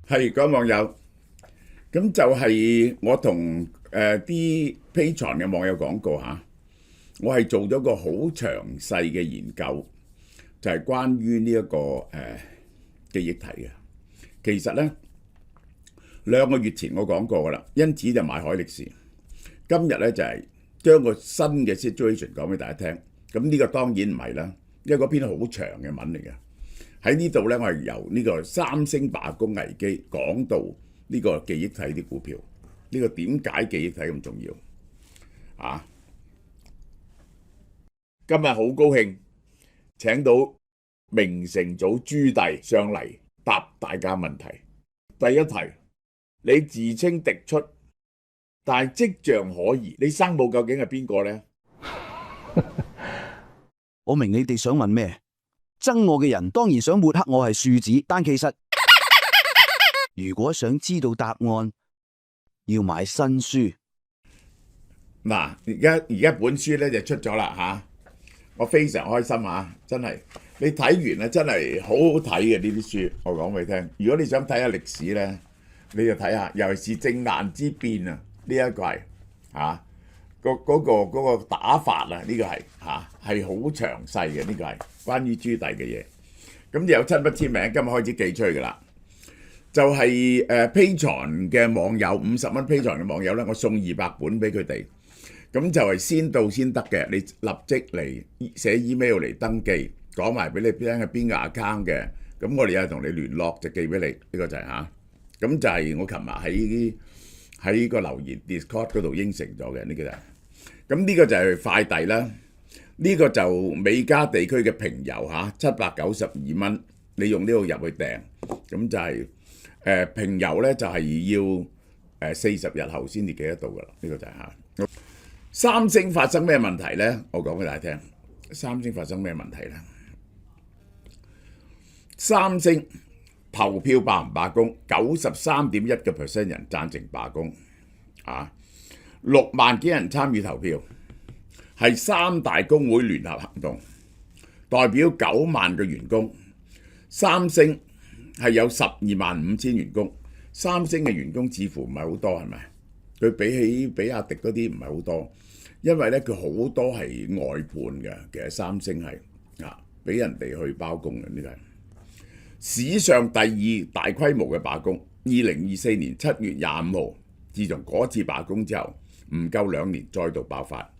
係各位網友，咁就係我同啲 Patreon 嘅網友講過嚇，我係做咗個好詳細嘅研究，就係關於呢一個記憶體嘅。其實呢2個月前我講過噶啦，因此就買海力士。今日呢就係將個新嘅 situation 講俾大家聽。咁呢個當然唔係啦，因為嗰篇好長嘅文嚟嘅。喺呢度呢，我係由呢個三星罷工危機講到呢個記憶體啲股票，呢個點解記憶體咁重要啊？今日好高興請到明成祖朱棣上嚟答大家問題。第一題，你自稱敵出，但係跡象可疑，你生母究竟係邊個呢？我明你哋想問咩？憎我嘅人當然想抹黑我係庶子，但其實如果想知道答案，要買新書。嗱，而家本書咧就出咗啦嚇，我非常開心啊！真係你睇完咧，真係好好睇嘅呢啲書。我講俾你聽，如果你想睇下歷史咧，你就睇下，尤其是靖難之變啊，呢一個係嚇嗰個打法啊，呢個係嚇係好詳細嘅，呢個係關於朱棣嘅嘢。咁就有親筆簽名，今日開始寄出去㗎啦。就係Patreon 嘅網友50蚊 Patreon 嘅網友咧，我送200本俾佢哋。咁就係先到先得嘅，你立即嚟寫 email 嚟登記，講埋俾你聽係邊個 account 嘅。咁我哋又同你聯絡就寄俾你，呢個就係嚇。咁就係我琴日喺個留言 Discord 嗰度應承咗嘅，呢個就係。咁呢個就係快遞啦。呢個就美加地區嘅平郵嚇，792蚊，你用呢個入去訂，咁就係平郵咧就係要40日後先至寄得到噶啦，呢個就係嚇。三星發生咩問題咧？我講俾大家聽，三星發生咩問題咧？三星投票罷唔罷工，93.1% 人贊成罷工，啊，6萬幾人參與投票，係3大工會聯合行動，代表9萬個員工。三星係有12.5千員工，三星嘅員工似乎唔係好多，係咪？佢比起比亞迪嗰啲唔係好多，因為咧佢好多係外判嘅。其實三星係俾人哋去包工嘅，呢個係史上第2大規模嘅罷工。2024年7月25號，自從嗰次罷工之後，唔夠2年再度爆發。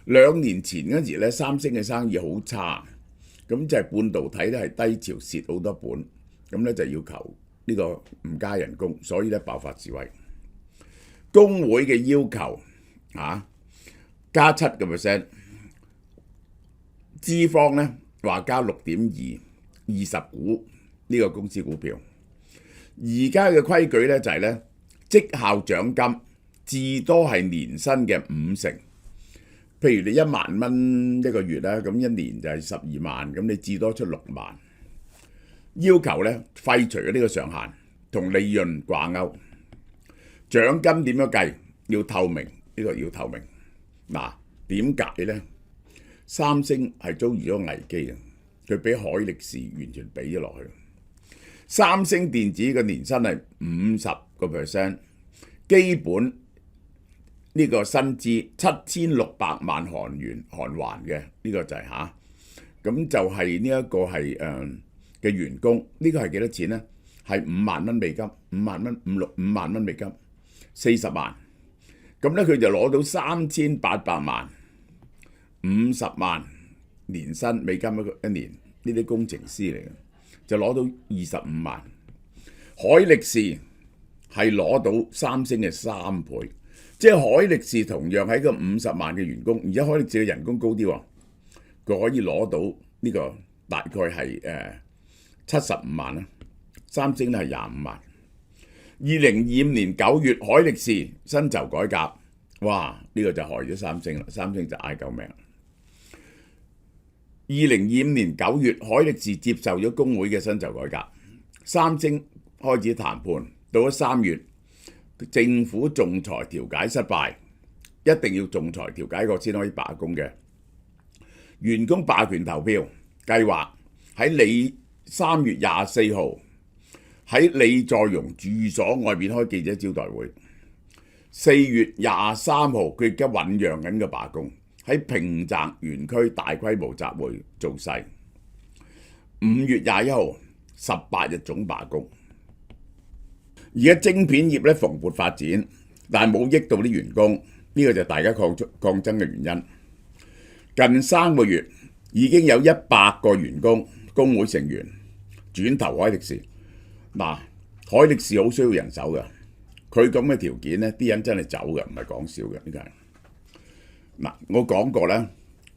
2年前嗰時咧，三星嘅生意好差，咁就係半導體咧係低潮，蝕好多本，咁咧就要求呢個唔加人工，所以咧爆發示威。工會嘅要求加7%，資方咧話加6.2， 20股呢個公司股票。而家嘅規矩咧就係咧績效獎金至多係年薪嘅50%。譬如你1萬蚊一個月啦，咁1年就係12萬，咁你至多出6萬。要求咧廢除咗呢個上限，同利潤掛鈎。獎金點樣計？要透明，呢個要透明。嗱，點解呢？三星係遭遇咗危機啊！佢俾海力士完全俾咗落去。三星電子嘅年薪係50%，基本呢個薪資7600萬韓元韓元嘅，呢個就係嚇。咁就係呢一個係嘅員工，呢個係幾多錢呢？係5萬蚊美金，5萬蚊5萬蚊美金。40萬，咁咧佢就攞到3800萬，50萬年薪美金一年，呢啲工程師嚟嘅，就攞到25萬。海力士係攞到三星嘅3倍，即係海力士同樣喺個50萬嘅員工，而家海力士嘅人工高啲喎，佢可以攞到呢個大概係75萬啦，三星咧係25萬。2025年9月，海力士薪酬改革，哇！呢個就害咗三星啦，三星就嗌救命。2025年9月，海力士接受咗工會嘅薪酬改革，三星開始談判，到咗3月，政府仲裁調解失敗，一定要仲裁調解過先可以罷工嘅。員工罷權投票計劃喺3月24號喺李在鎔住所外邊開記者招待會。4月23號，佢而家醖釀緊嘅罷工，喺平澤園區大規模集會造勢。5月21號，18日總罷工。而家晶片業咧蓬勃發展，但係冇益到啲員工，呢個就係大家抗爭嘅原因。近3個月已經有100個員工工會成員轉投海力士。嗱，海力士好需要人手㗎，佢咁嘅條件呢，啲人真係走㗎，唔係講笑嘅。呢個係嗱，我講過咧，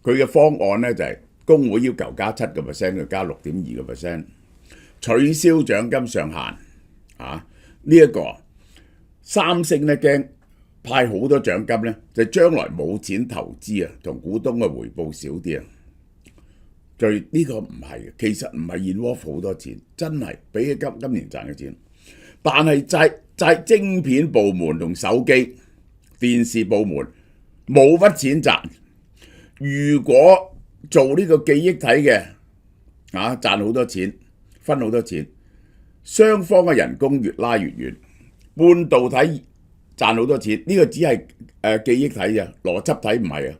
佢嘅方案呢就係工會要求加7%，就加6.2%，取消獎金上限啊！呢一個三星咧驚派好多獎金咧，就將來冇錢投資啊，同股東嘅回報少啲啊。最呢個唔係嘅，其實唔係燕窩好多錢，真係比起今年賺嘅錢。但係就係晶片部門同手機、電視部門冇乜錢賺。如果做呢個記憶體嘅啊，賺好多錢，分好多錢。雙方嘅人工越拉越遠，半導體賺好多錢，呢個只係記憶體啊，邏輯體唔係啊。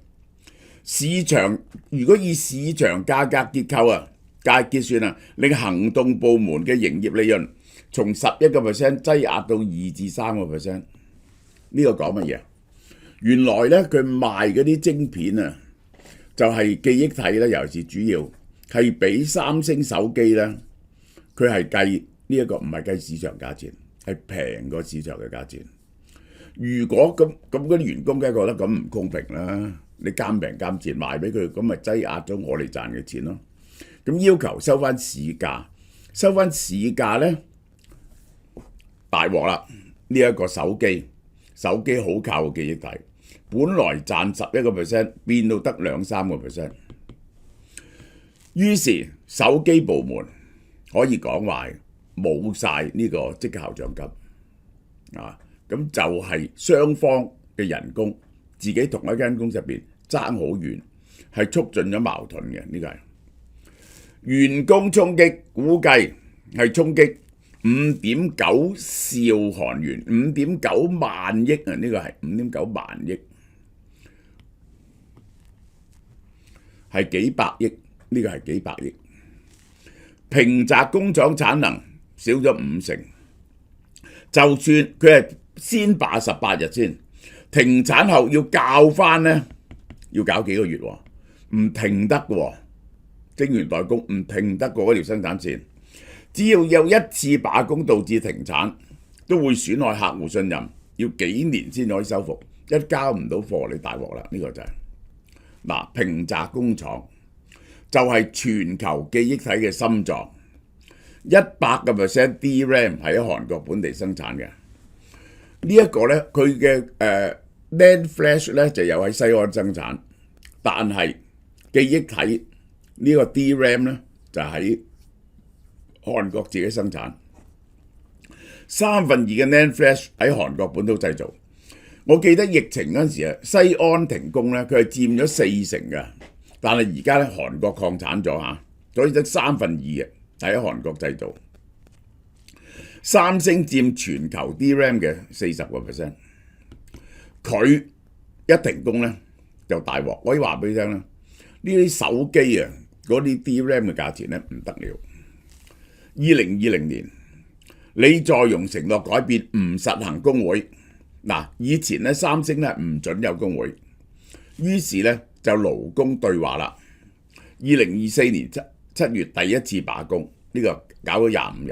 市場如果以市場價格結構啊，結算啊，令行動部門嘅營業利潤從11% 擠壓到2至3%，呢個講乜嘢？原來咧佢賣嗰啲晶片啊，就係記憶體咧，尤其是主要係比三星手機咧，佢係計。呢一個唔係計市場價錢，係平過市場嘅價錢。如果咁嗰啲員工梗係覺得咁唔公平啦，你監平監賤賣俾佢，咁咪擠壓咗我哋賺嘅錢咯。咁要求收翻市價，收翻市價咧大鑊啦！呢一個手機好靠記憶體，本來賺11%，變到得2-3%。於是手機部門可以講話冇晒呢個績效獎金啊！咁就係雙方嘅人工自己同一間公司入邊爭好遠，係促進咗矛盾嘅。呢個係員工衝擊，估計係衝擊5.9兆韓元，5.9萬億啊！呢個係5.9萬億，係幾百億，呢個係幾百億。平澤工廠產能少咗50%，就算佢係先罷18日先，停產後要校翻呢，要搞幾個月喎，唔停得嘅喎，晶圓代工唔停得過嗰條生產線，只要有一次罷工導致停產，都會損害客戶信任，要幾年先可以修復，一交唔到貨你大鑊啦，呢個就係嗱，平澤工廠就係全球記憶體嘅心臟。100% DRAM 係喺韓國本地生產嘅，呢一個咧佢嘅NAND Flash 咧就有喺西安生產，但係記憶體呢個 DRAM 咧就喺韓國自己生產，2/3嘅 NAND Flash 喺韓國本土製造。我記得疫情嗰陣時啊，西安停工咧，佢係佔咗40%嘅，但係而家咧韓國擴產咗嚇，所以得2/3嘅。喺韓國製造，三星佔全球 DRAM 嘅40%，佢一停工咧就大鑊。我可以話俾你聽啦，呢啲手機啊，嗰啲 DRAM 嘅價錢咧唔得了。2020年，李在鎔承諾改變，唔實行工會。嗱，以前咧三星咧唔準有工會，於是咧就勞工對話啦。2024年7月第一次罷工，呢個搞咗25日。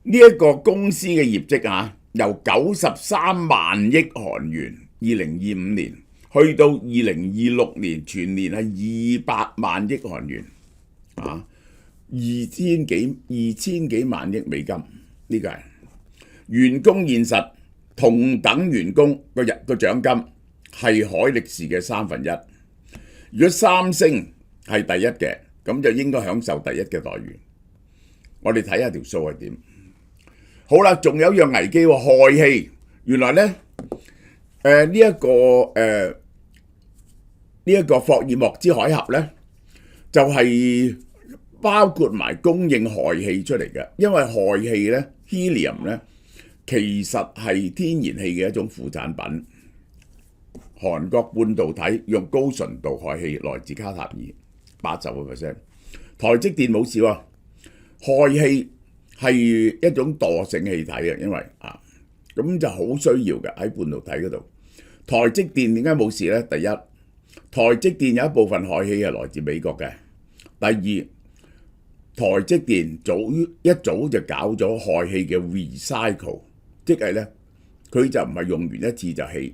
呢一個公司嘅業績啊，由93萬億韓元2025年去到2026年全年係200萬億韓元啊，2000幾萬億美金。呢個係員工現實，同等員工個獎金係海力士嘅1/3。如果三星係第一嘅，咁就應該享受第一嘅待遇。我哋睇下條數係點。好啦，仲有一樣危機喎，氦氣。原來咧，呢一個霍爾木茲海峽咧，就係包括埋供應氦氣出嚟嘅，因為氦氣咧 helium 咧其實係天然氣嘅一種副產品。韓國半導體用高純度氦氣來自卡塔爾，80%。台積電冇事喎，氦氣係一種惰性氣體啊，因為咁就好需要嘅喺半導體嗰度。台積電點解冇事呢？第一，台積電有一部分氦氣係來自美國嘅。第二，台積電一早就搞咗氦氣嘅 recycle， 即係呢，佢就唔係用完一次就棄。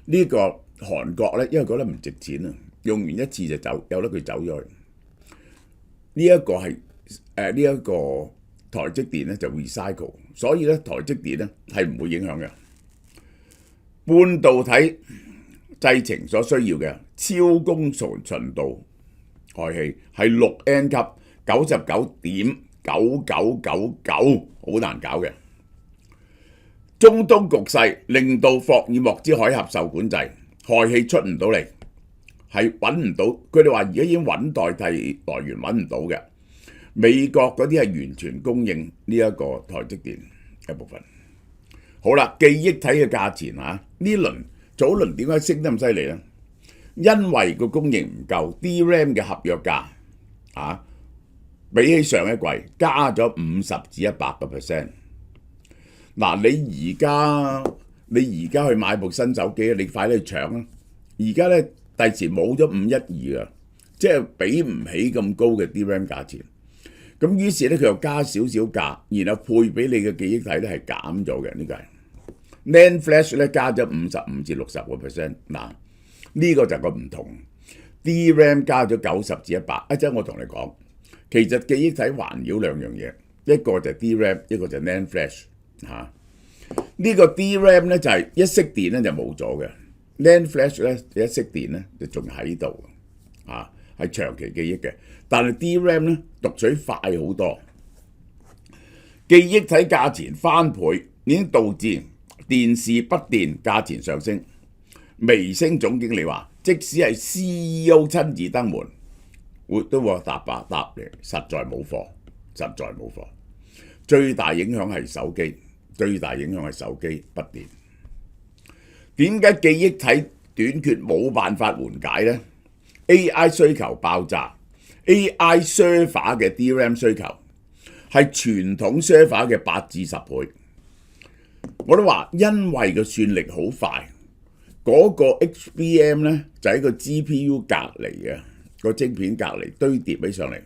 呢個韓國呢，因為覺得唔值錢啊，用完一次就走，由得佢走咗去。呢一個係呢一個台積電呢就 recycle， 所以呢台積電呢係唔會影響嘅。半導體製程所需要嘅超高純度氦氣係6N 級99.9999，好難搞嘅。中東局勢令到霍爾木茲海峽受管制，氦氣出唔到嚟，係揾唔到。佢哋話而家已經揾代替來源揾唔到嘅。美國嗰啲係完全供應呢一個台積電一部分。好啦，記憶體嘅價錢早輪點解升得咁犀利呢？因為個供應唔夠 ，DRAM 嘅合約價比起上一季加咗50至100%。嗱，你而家去買部新手機，你快啲去搶啊！而家咧第時冇咗512啊，即係比唔起咁高嘅 DRAM 價錢。咁於是咧佢又加少少價，然後配俾你嘅記憶體咧係減咗嘅，呢個係 NAND Flash 咧加咗55至60%。嗱，呢個就係個唔同。DRAM 加咗90至100。一陣我同你講，其實記憶體環繞兩樣嘢，一個就係 DRAM， 一個就係 NAND Flash。呢個 DRAM 咧就係一熄電咧就冇咗嘅 ，NAND Flash 咧一熄電咧就仲喺度，係長期記憶嘅。但係 DRAM 咧讀取快好多，記憶體價錢翻倍，已經導致電視筆電價錢上升。微星總經理話，即使係 CEO 親自登門，都話答嚟，實在冇貨。最大影響係手機。筆電。點解記憶體短缺冇辦法緩解呢？ AI 需求爆炸 ，AI server 嘅 DRAM 需求係傳統 server 嘅8至10倍。我都話因為個算力好快，嗰個 HBM 呢就喺個 GPU 隔離嘅個晶片隔離堆疊起上嚟，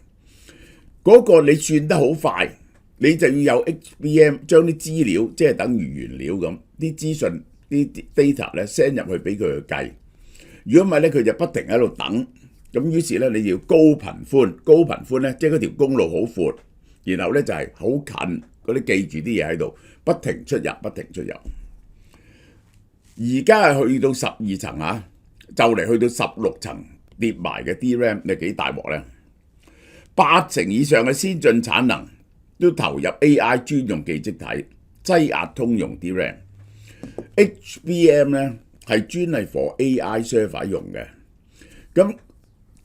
嗰個你算得好快。你就要有 HBM 將啲資料，即係等於原料咁，啲資訊啲 data 咧 send 入去俾佢去計。如果唔係咧，佢就不停喺度等。咁於是咧，你要高頻寬咧，即係嗰條公路好闊，然後咧就係好近嗰啲記住啲嘢喺度，不停出入。而家係去到12層就嚟去到16層疊埋嘅 DRAM， 你幾大鑊咧？8成以上嘅先進產能都投入 AI 專用記憶體，擠壓通用 DRAM。HBM 咧係專係 for AI server 用嘅，咁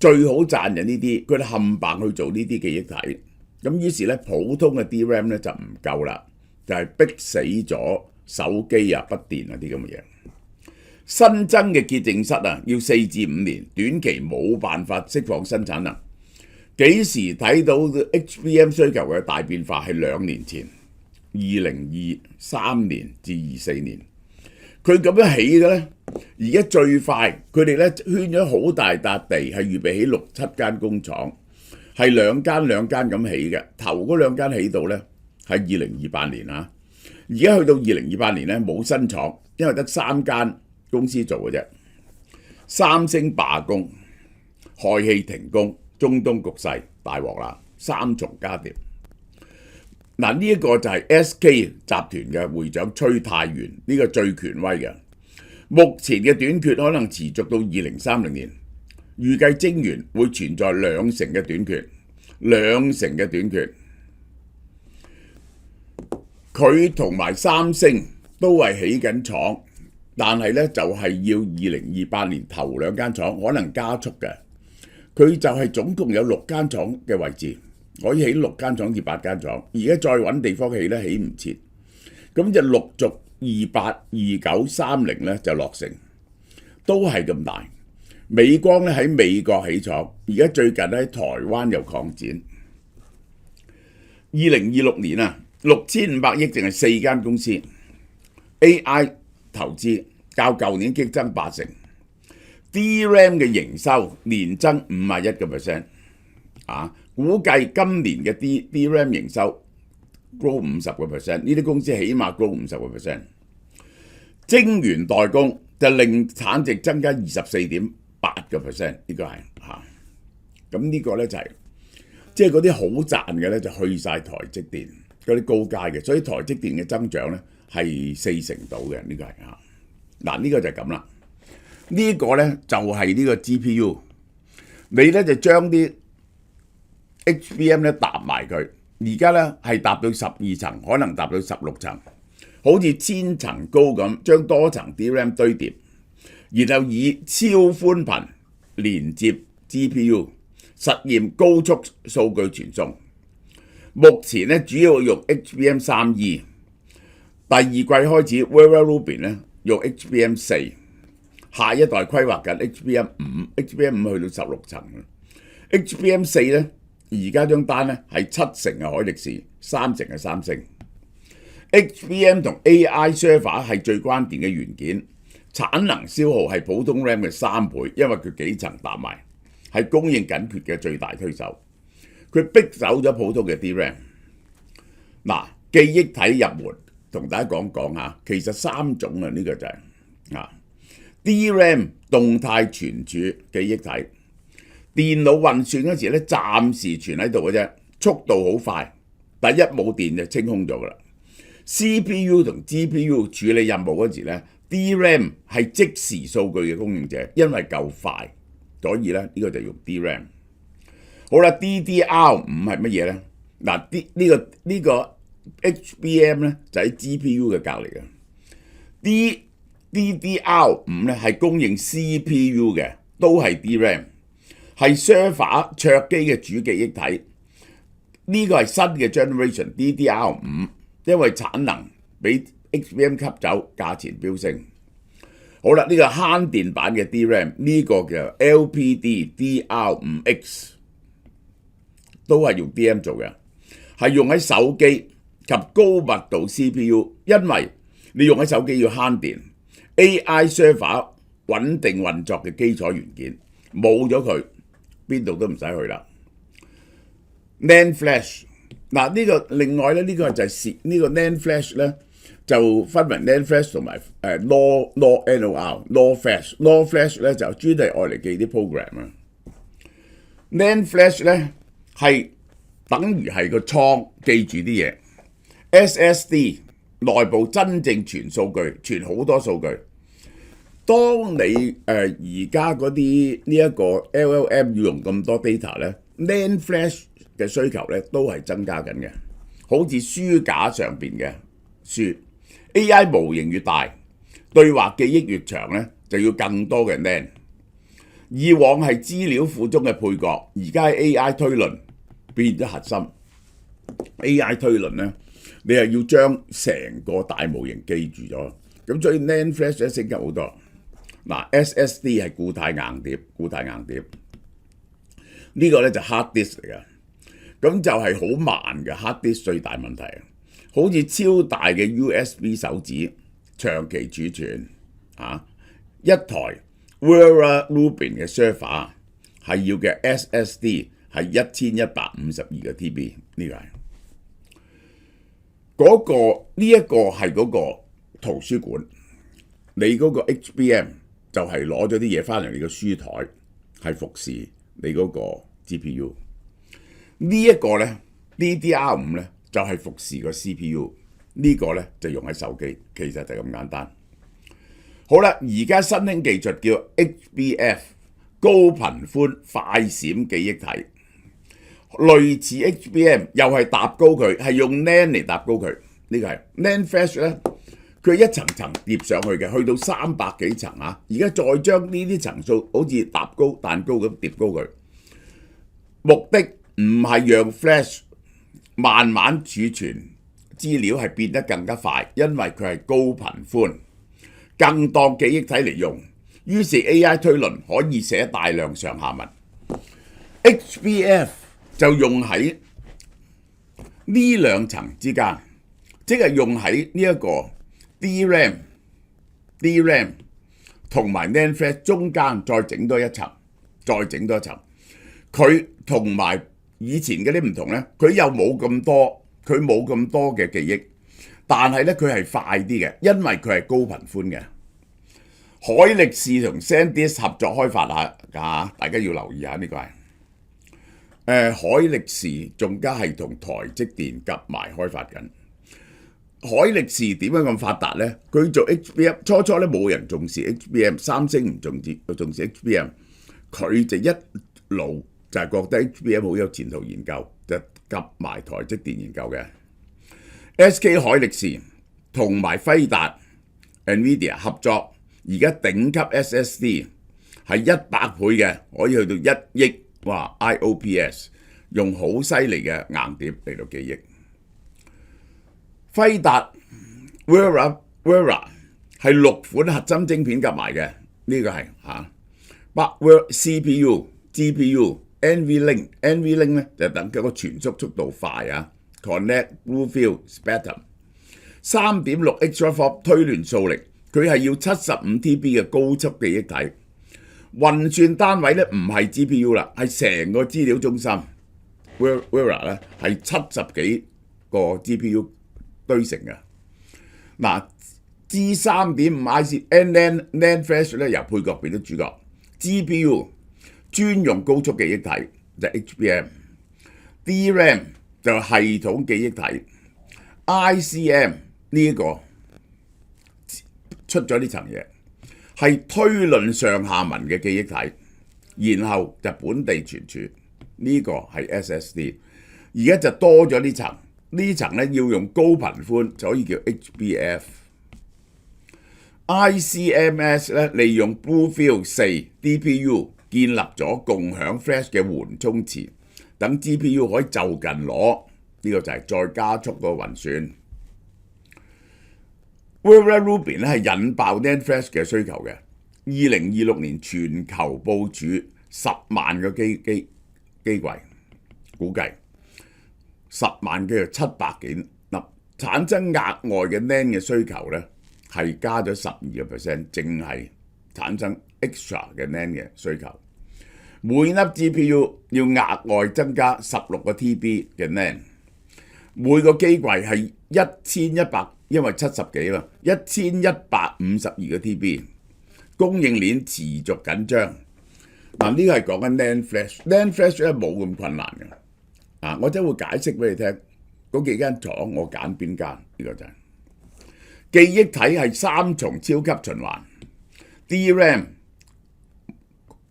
最好賺人呢啲，佢哋冚唪去做呢啲記憶體。咁於是咧普通嘅 DRAM 咧就唔夠啦，就係逼死咗手機筆電啲咁嘅嘢。新增嘅潔淨室要4至5年，短期冇辦法釋放新產能。幾時睇到 HBM 需求嘅大變化係2年前，2023年至24年。佢咁樣起嘅呢，而家最快佢哋呢圈咗好大笪地，係預備起6、7間工廠，係兩間咁起嘅。頭嗰2間起到呢係2028年而家去到2028年呢冇新廠，因為得3間公司做嘅啫。三星罷工，氦氣停工。中東局勢大鑊啦，3重加疊。嗱，呢一個就係 SK 集團嘅會長崔太元，呢個最權威嘅。目前嘅短缺可能持續到2030年，預計晶圓會存在2成嘅短缺，2成嘅短缺。佢同埋三星都係起緊廠，但係呢就係要2028年頭2間廠可能加速嘅。佢就係總共有6間廠嘅位置，可以起6間廠至8間廠，而家再揾地方起咧起唔切，咁就陸續28、29、30咧就落成，都係咁大。美光咧喺美國起廠，而家最近喺台灣又擴展。2026年啊，6500億淨係4間公司 AI 投資，較舊年激增80%。DRAM 嘅營收年增51%，估計今年嘅 DRAM 營收高50%，呢啲公司起碼高50%。晶圓代工就令產值增加24.8%，呢個係咁呢個咧就係即係嗰啲好賺嘅咧就去晒台積電嗰啲高階嘅，所以台積電嘅增長咧係40%到嘅，呢個係嗱呢個就係咁啦。呢個咧就係呢個 GPU， 你咧就將啲 HBM 咧搭埋佢，而家咧係搭到12層，可能搭到16層，好似1000層高咁，將多層 DRAM 堆疊，然後以超寬頻連接 GPU， 實驗高速數據傳送。目前咧主要用 HBM3E， 第二季開始 Vera Rubin 咧用 HBM4。下一代規劃緊 HBM5 去到16層 HBM4 咧，而家張單咧係7成係海力士，3成係三星。HBM 同 AI server 係最關鍵嘅元件，產能消耗係普通 RAM 嘅3倍，因為佢幾層搭埋，係供應緊缺嘅最大推手。佢逼走咗普通嘅 DRAM。嗱，記憶體入門，同大家講下，其實3種啊，呢個就係DRAM 動態存儲記憶體，電腦運算嗰時咧暫時存喺度嘅啫，速度好快。第一冇電就清空咗噶啦。CPU 同 GPU 處理任務嗰時咧 ，DRAM 係即時數據嘅供應者，因為夠快，所以咧呢個就用 DRAM。好啦 ，DDR5 係乜嘢咧？嗱，呢個 HBM 咧就喺 GPU 嘅隔離嘅。DDR5 咧係供應 CPU 嘅，都係 DRAM， 係 server 桌機嘅主記憶體。呢個係新嘅 generation DDR5， 因為產能俾 HBM 吸走，價錢飆升。好啦，呢個慳電版嘅 DRAM， 呢個叫 LPDDR5X， 都係用 DRAM 做嘅，係用喺手機及高密度 CPU， 因為你用喺手機要慳電。AI server 穩定運作嘅基礎元件，冇咗佢，邊度都唔使去啦。NAND Flash 嗱，呢個另外咧，呢個就係呢個 NAND Flash 咧，就分為 NAND Flash 同埋NOR Flash。NOR Flash 咧就專係愛嚟記啲 program 啊。NAND Flash 咧係等於係個倉記住啲嘢。SSD 內部真正傳數據，傳好多數據。當你而家嗰啲呢一個 LLM 要用咁多 data 咧 ，NAND Flash 嘅需求咧都係增加緊嘅。好似書架上邊嘅書 ，AI 模型越大，對話記憶越長咧，就要更多嘅 NAND。以往係資料庫中嘅配角，而家 AI 推論變咗核心。AI 推論咧，你係要將成個大模型記住咗，咁所以 NAND Flash 咧升級好多。嗱 ，SSD 係固態硬碟，呢個咧就 hard disk 嚟嘅，咁就係好慢嘅 hard disk 最大問題，好似超大嘅 USB 手指長期儲存一台 Vera Rubin 嘅 server 係要嘅 SSD 係1152個 TB， 呢個係呢一個係嗰個圖書館，你嗰個 HBM 就係攞咗啲嘢翻嚟你個書台，係服侍你嗰個 GPU。呢一個咧 DDR5 咧就係服侍個 CPU， 呢個咧就用喺手機，其實就咁簡單。好啦，而家新興技術叫 HBF 高頻寬快閃記憶體，類似 HBM 又係搭高佢，係用 NAND 嚟搭高佢。呢個係 NAND Flash 咧，佢一層層疊上去嘅，去到300幾層啊！而家再將呢啲層數好似搭高蛋糕咁疊高佢，目的唔係讓 Flash 慢慢儲存資料係變得更加快，因為佢係高頻寬，更當記憶體嚟用。於是 AI 推論可以寫大量上下文。HBF 就用喺呢兩層之間，即係用喺呢一個 DRAM 同埋 NAND Flash 中間再整多一層，佢同埋以前嗰啲唔同呢，佢又冇咁多嘅記憶，但係呢，佢係快啲嘅，因為佢係高頻寬嘅。海力士同 SanDisk 合作開發下，大家要留意下呢個係。海力士仲加係同台積電夾埋開發緊。海力士點樣咁發達呢？佢做 HBM 初咧冇人重視 HBM， 三星唔重視 HBM， 佢就一路就係覺得 HBM 好有前途研究，就夾埋台積電研究嘅。SK 海力士同埋輝達 NVIDIA 合作，而家頂級 SSD 係100倍嘅，可以去到1億。哇 IOPS 用好犀利嘅硬碟嚟到記憶。輝達 Vera 係6款核心晶片夾埋嘅，呢個係CPU、GPU、NVLink 咧就等佢個傳輸速度快啊 ，Connect BlueField Spectrum 3.6 exaflop 推論數力，佢係要75 TB 嘅高速記憶體。運算單位咧唔係 GPU 啦，係成個資料中心。Vera 咧係70幾個 GPU 堆成嘅。嗱 G3.5 IC NAND Flash 咧由配角變咗主角。GPU 專用高速記憶體就係 HBM。DRAM 就係系統記憶體。ICM 呢一個出咗呢層嘢。係推論上下文嘅記憶體，然後就本地存儲，呢個係 SSD。而家就多咗呢層，呢層咧要用高頻寬，所以叫 HBF。ICMS 咧利用 BlueField 4 DPU 建立咗共享 Flash 嘅緩衝池，等 GPU 可以就近攞，呢個就係再加速個運算。Vera Rubin 咧係引爆 NAND Flash 嘅需求嘅。2026年全球部署10萬個機櫃，估計10萬嘅700幾嗱，產生額外嘅 NAND 嘅需求咧係加咗12%，淨係產生 extra 嘅 NAND 嘅需求。每粒 GPU 要額外增加16個 TB 嘅 NAND， 每個機櫃係1100。因為70幾嘛，1152個 TB， 供應鏈持續緊張。嗱，呢個係講緊 NAND Flash。NAND Flash 咧冇咁困難嘅。我真會解釋俾你聽，嗰幾間廠我揀邊間？呢個就係記憶體係3重超級循環。DRAM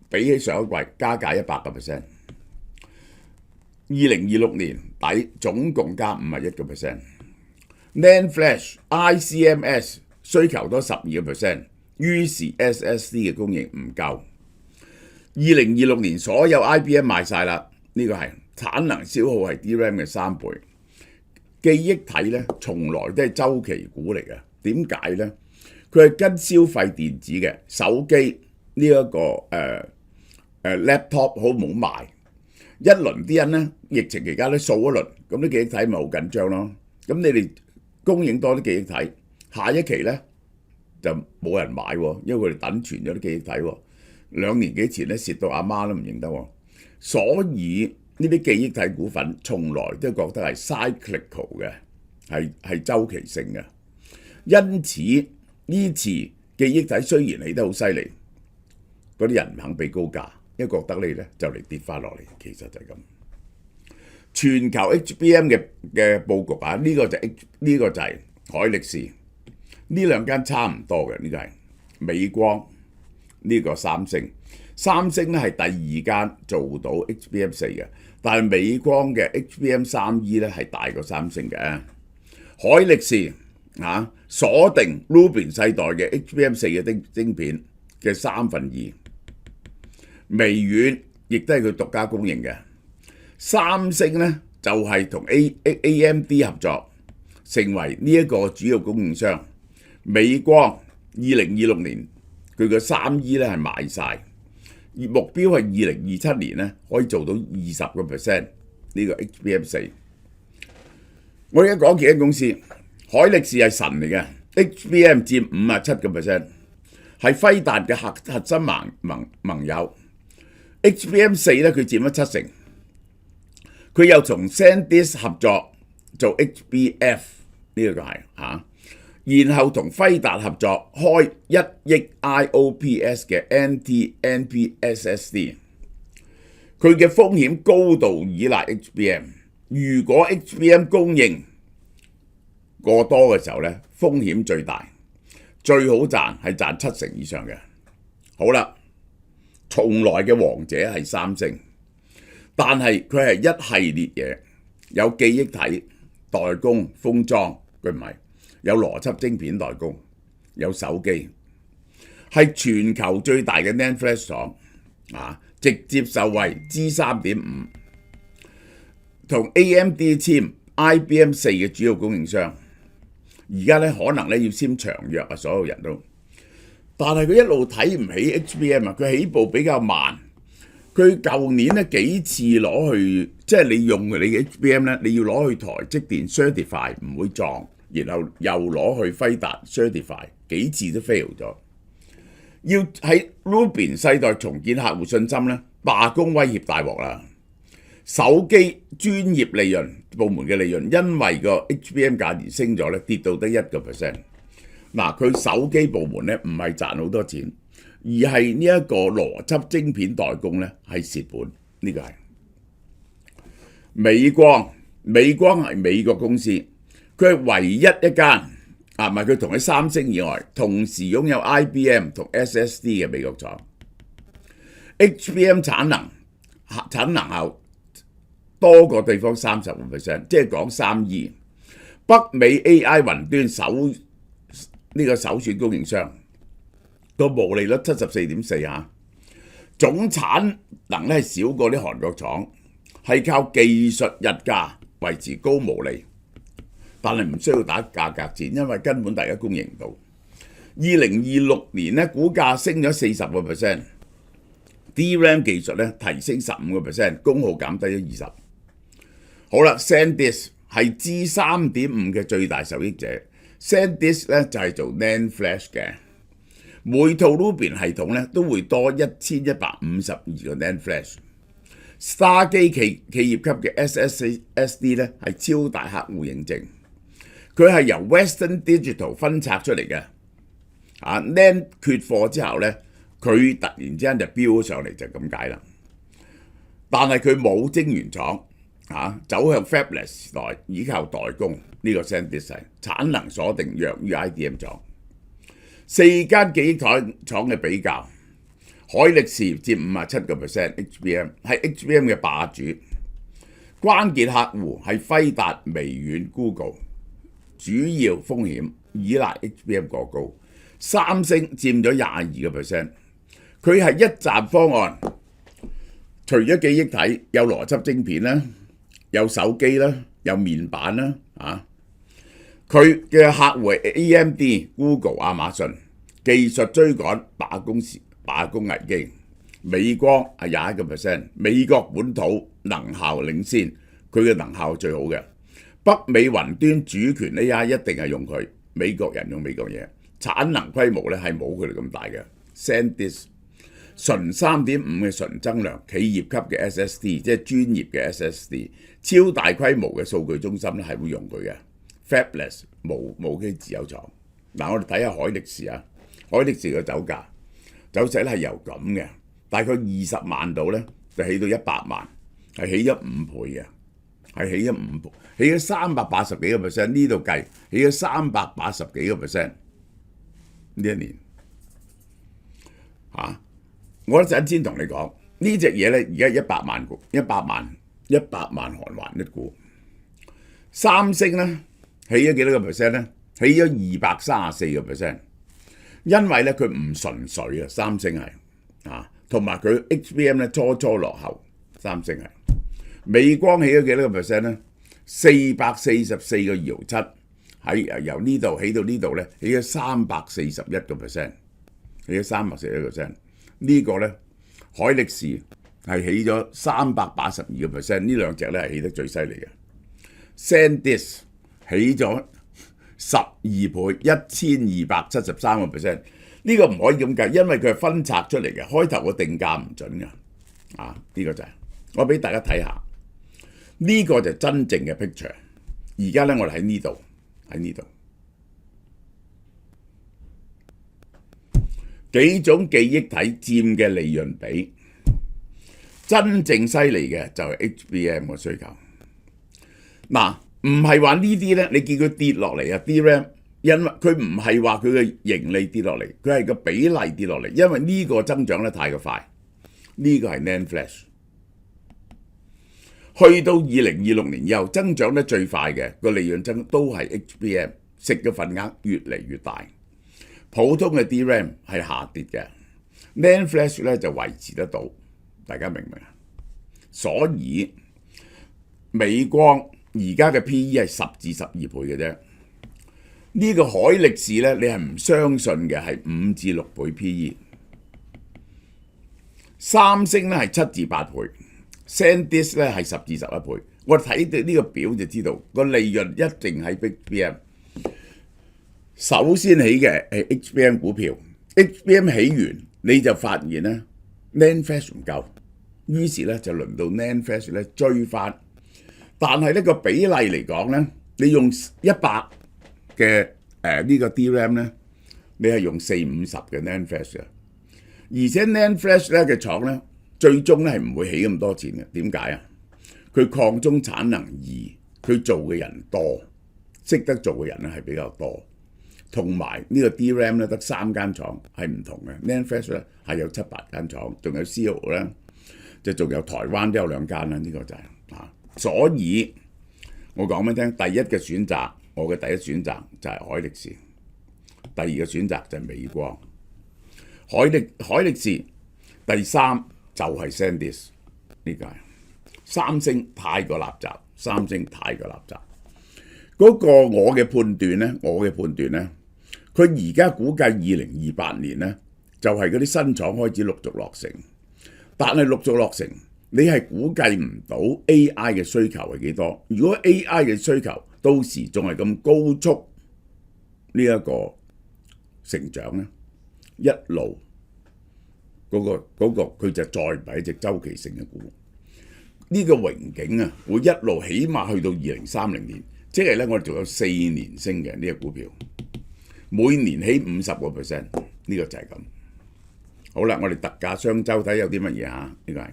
比起上一季加價100%。2026年底總共加51%。NAND Flash ICMS 需求多12%，於是 SSD 嘅供應唔夠。2026年所有 IBM 賣晒啦，呢個係產能消耗係 DRAM 嘅3倍。記憶體咧從來都係週期股嚟嘅，點解咧？佢係跟消費電子嘅手機呢一個laptop 好唔好賣？一輪啲人咧疫情期間咧掃一輪，咁啲記憶體咪好緊張咯。咁你哋供應多啲記憶體，下一期咧就冇人買喎，因為佢哋等存咗啲記憶體喎。2年幾前咧蝕到阿媽都唔認得喎，所以呢啲記憶體股份從來都覺得係 cyclical 嘅，係周期性嘅。因此呢次記憶體雖然起得好犀利，嗰啲人唔肯俾高價，因為覺得你咧就嚟跌翻落嚟，其實就係咁。全球 HBM 嘅佈局呢個就係海力士，呢兩間差唔多嘅，呢個係美光，呢個三星。三星咧係第2間做到 HBM4 嘅，但係美光嘅 HBM3E 咧係大過三星嘅。海力士鎖定 Rubin 世代嘅 HBM4 嘅晶片嘅2/3，微軟亦都係佢獨家供應嘅。三星呢就係同 AMD 合作，成為呢一個主要供應商。美光2026年佢嘅3E 咧係賣晒，而目標係2027年咧可以做到20% 呢個 HBM4。我而家講幾間公司，海力士係神嚟嘅 ，HBM 佔57%，係輝達嘅核心盟友。HBM4咧佢佔咗70%，佢又同 SanDisk 合作做 HBF 呢個係嚇。然後同輝達合作開1億 IOPS 嘅 NTNP SSD， 佢嘅風險高度依賴 HBM。如果 HBM 供應過多嘅時候咧，風險最大，最好賺係賺70%以上嘅。好啦，從來嘅王者係三星，但係佢係一系列嘢，有記憶體、代工、封裝，佢唔係。有邏輯晶片代工，有手機，係全球最大嘅 NAND Flash 廠直接受惠 G3.5， 同 AMD 簽 IBM4 嘅主要供應商。而家咧可能咧要簽長約啊，所有人都。但係佢一路睇唔起 HBM 啊，佢起步比較慢。佢舊年咧幾次攞去，即係你用你嘅 HBM 咧，你要攞去台積電 certify 唔會撞。然後又攞去輝達 certify 幾次都 fail 咗，要喺 Rubin 世代重建客戶信心咧，罷工威脅大鑊啦。手機專業利潤部門嘅利潤因為個 HBM 價錢升咗咧，跌到得1%。嗱，佢手機部門咧唔係賺好多錢，而係呢一個邏輯晶片代工咧係蝕本。呢個係美光係美國公司。佢係唯一一間唔係佢同喺三星以外，同時擁有 IBM 同 SSD 嘅美國廠。HBM 產能後多個地方30%，即係講3E。北美 AI 雲端首選供應商，個毛利率74.4%嚇，總產能咧係少過啲韓國廠，係靠技術日價維持高毛利。但係唔需要打價格戰，因為根本大家供應唔到。2026年咧，股價升咗40%，DRAM 技術咧提升15%，功耗減低咗20%。好啦 ，SanDisk 係 G3.5 嘅最大受益者。SanDisk 咧就係做 NAND Flash 嘅，每套 Rubin 系統咧都會多1152個 NAND Flash。Star 機企業級嘅 SSD 咧係超大客戶認證。佢係由 Western Digital 分拆出嚟嘅，NAND 缺貨之後咧，佢突然之間就飆上嚟，就咁解啦。但係佢冇晶圓廠，走向 Fabless 時代，依靠代工。呢個 SanDisk 產能鎖定弱於 IDM 廠。4間記憶體廠嘅比較，海力士佔57% HBM， 係 HBM 嘅霸主。關鍵客戶係輝達、微軟、Google。主要風險依賴 HBM 過高，三星佔咗22%。佢係一站方案，除咗記憶體，有邏輯晶片啦，有手機啦，有面板啦，佢嘅客戶係 AMD、Google、亞馬遜，技術追趕罷工危機。美光係21%，美國本土能效領先，佢嘅能效最好嘅。北美雲端主權 AI 一定係用佢，美國人用美國嘢，產能規模咧係冇佢哋咁大嘅。SanDisk 純3.5嘅純增量企業級嘅 SSD， 即係專業嘅 SSD， 超大規模嘅數據中心咧係會用佢嘅。Fabless 無機自有廠。嗱，我哋睇下海力士啊，海力士嘅走勢咧係由咁嘅，大概20萬度咧就起到100萬，係起咗5倍嘅。係起咗5倍，起咗380幾個%，呢度計起咗380幾個%。呢一年我一陣先同你講呢隻嘢咧，而家100萬韓元一股。三星咧起咗幾多個%咧？起咗234%，因為咧佢唔純粹啊，三星係同埋佢 HBM 咧初落後，三星係。美光起咗幾多個 percent 咧？444個2.7喺由呢度起到呢度咧，起咗341個 percent， 起咗341個 percent。呢個咧海力士係起咗382個 percent， 呢兩隻咧係起得最犀利嘅。SanDisk 起咗12倍，1273個 percent。呢個唔可以咁計，因為佢係分拆出嚟嘅，開頭個定價唔準嘅。呢個就係我俾大家睇下，呢個就真正嘅 picture。而家咧，我哋喺呢度，幾種記憶體佔嘅利潤比，真正犀利嘅就係 HBM 嘅需求。嗱，唔係話呢啲咧，你見佢跌落嚟啊 DRAM， 因為佢唔係話佢嘅盈利跌落嚟，佢係個比例跌落嚟，因為呢個增長得太過快。呢個係 NAND Flash， 去到2026年以後增長得最快嘅個利潤增都係 HBM， 食嘅份額越嚟越大。普通嘅 DRAM 係下跌嘅 ，NAND Flash 咧就維持得到，大家明唔明啊？所以美光而家嘅 PE 係10至12倍嘅啫。呢個海力士咧，你係唔相信嘅係5至6倍 PE。三星咧係7至8倍 ，SanDisk 咧係10至11倍。我睇到呢個表就知道個利潤一定喺 HBM。首先起嘅係 HBM 股票 ，HBM 起完你就發現咧 NAND Flash 唔夠，於是咧就輪到 NAND Flash 咧追翻。但係呢個比例嚟講咧，你用100嘅呢個 DRAM 咧，你係用40-50嘅 NAND Flash 嘅。而且 NAND Flash 咧嘅廠咧，最終咧係唔會起咁多錢嘅。點解啊？佢擴充產能易，佢做嘅人多，識得做嘅人咧係比較多，同埋呢個 DRAM 咧得3間廠係唔同嘅。NAND Flash 咧係有7、8間廠，仲有 CO 咧，就仲有台灣都有2間啦。呢個就係所以我講俾你聽，第一嘅選擇，我嘅第一選擇就係海力士，第二嘅選擇就係美光。海力士第3就係 SanDisk， 呢個係三星太過垃圾，嗰個我嘅判斷咧，佢而家估計2028年咧就係嗰啲新廠開始陸續落成，但係陸續落成，你係估計唔到 AI 嘅需求係幾多。如果 AI 嘅需求到時仲係咁高速呢一個成長咧，一路嗰個佢就再唔係一隻週期性嘅股。呢個榮景啊，會一路起碼去到2030年，即係咧我哋仲有4年升嘅呢個股票，每年起50%，呢個就係咁。好啦，我哋特價雙週睇有啲乜嘢嚇？呢個係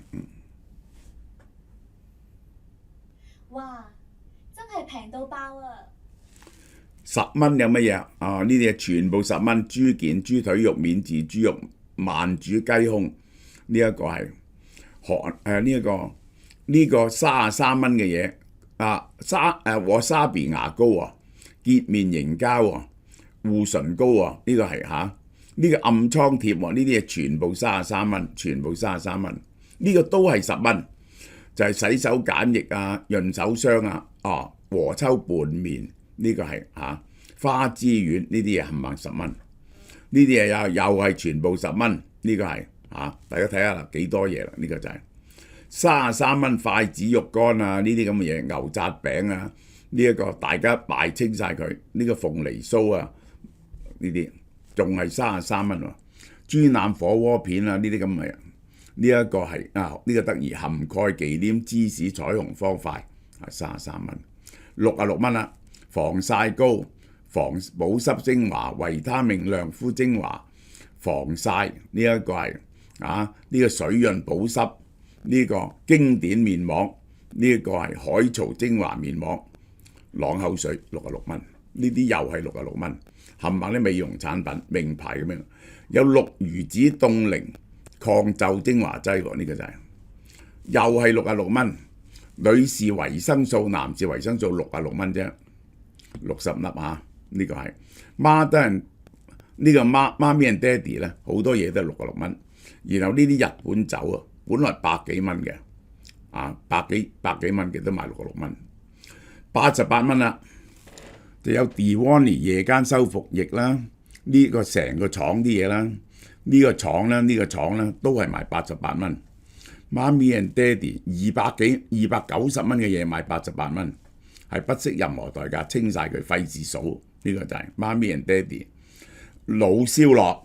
哇，真係平到爆啊！10蚊有乜嘢啊？呢啲嘢全部10蚊，豬腱、豬腿肉、免治豬肉、慢煮雞胸，呢一個係呢個33蚊嘅嘢和沙比牙膏啊，潔面凝膠啊，護唇膏啊，呢個係呢個暗瘡貼喎，呢啲嘢全部33蚊，全部33蚊，呢個都係10蚊，就係洗手梘液啊、潤手霜啊、和秋拌面，呢個係花枝丸，呢啲嘢冚唪唥10蚊，呢啲嘢又係全部10蚊，呢個係大家睇下啦，幾多嘢啦？呢個就係33蚊筷子肉乾啊，呢啲咁嘅嘢，牛雜餅啊，呢一個大家賣清晒佢，呢個鳳梨酥啊，呢啲仲係33蚊喎，豬腩火鍋片啊，呢啲咁嘅，呢一個係呢個得意含鈣忌廉芝士彩虹方塊33蚊，66蚊啦，防曬膏、防保濕精華、維他命亮膚精華、防曬呢一個係呢個水潤保濕，呢個經典面膜，呢一個係海藻精華面膜，朗口水66蚊，呢啲又係66蚊，冚唪唥啲美容產品名牌咁樣，有鹿魚子凍齡抗皺精華劑喎，呢個就係又係66蚊，女士維生素、男士維生素66蚊啫，60粒呢個係媽得人呢個媽咪 and daddy 咧，好多嘢都係66蚊，然後呢啲日本酒啊，本來100幾蚊嘅百幾蚊嘅都賣66蚊，88蚊啦。就有 Dewani 夜間修復液啦，呢個成個廠啲嘢啦，呢個廠啦都係賣88蚊。Mommy and Daddy 290蚊嘅嘢賣88蚊，係不惜任何代價清晒佢，費事數。呢個就係 Mommy and Daddy 腦燒落，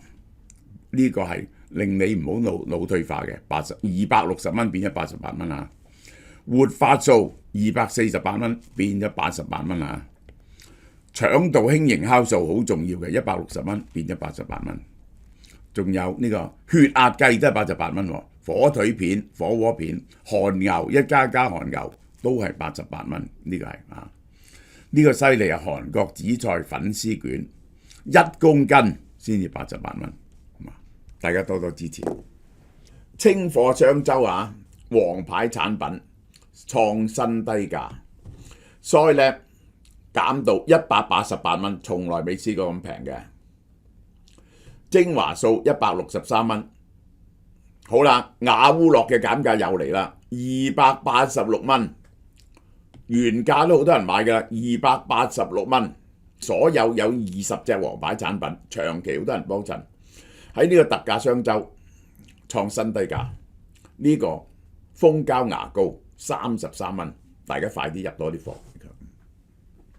呢個係令你唔好腦退化嘅260蚊變咗88蚊啊！活發素248蚊變咗88蚊啊！腸道輕盈酵素好重要嘅，160蚊變咗88蚊。仲有呢個血壓計都係88蚊喎，火腿片、火鍋片、韓牛一家韓牛都係88蚊，呢個係呢個犀利啊！韓國紫菜粉絲卷1公斤先至88蚊，大家多多支持。清貨商周王牌產品創新低價，所以咧減到188蚊，從來未試過咁平嘅。精華素163蚊，好啦，雅烏樂嘅減價又嚟啦，286蚊，原價都好多人買㗎啦，286蚊，所有20隻王牌產品，長期好多人幫襯，喺呢個特價商周創新低價，呢個蜂膠牙膏33蚊，大家快啲入多啲貨。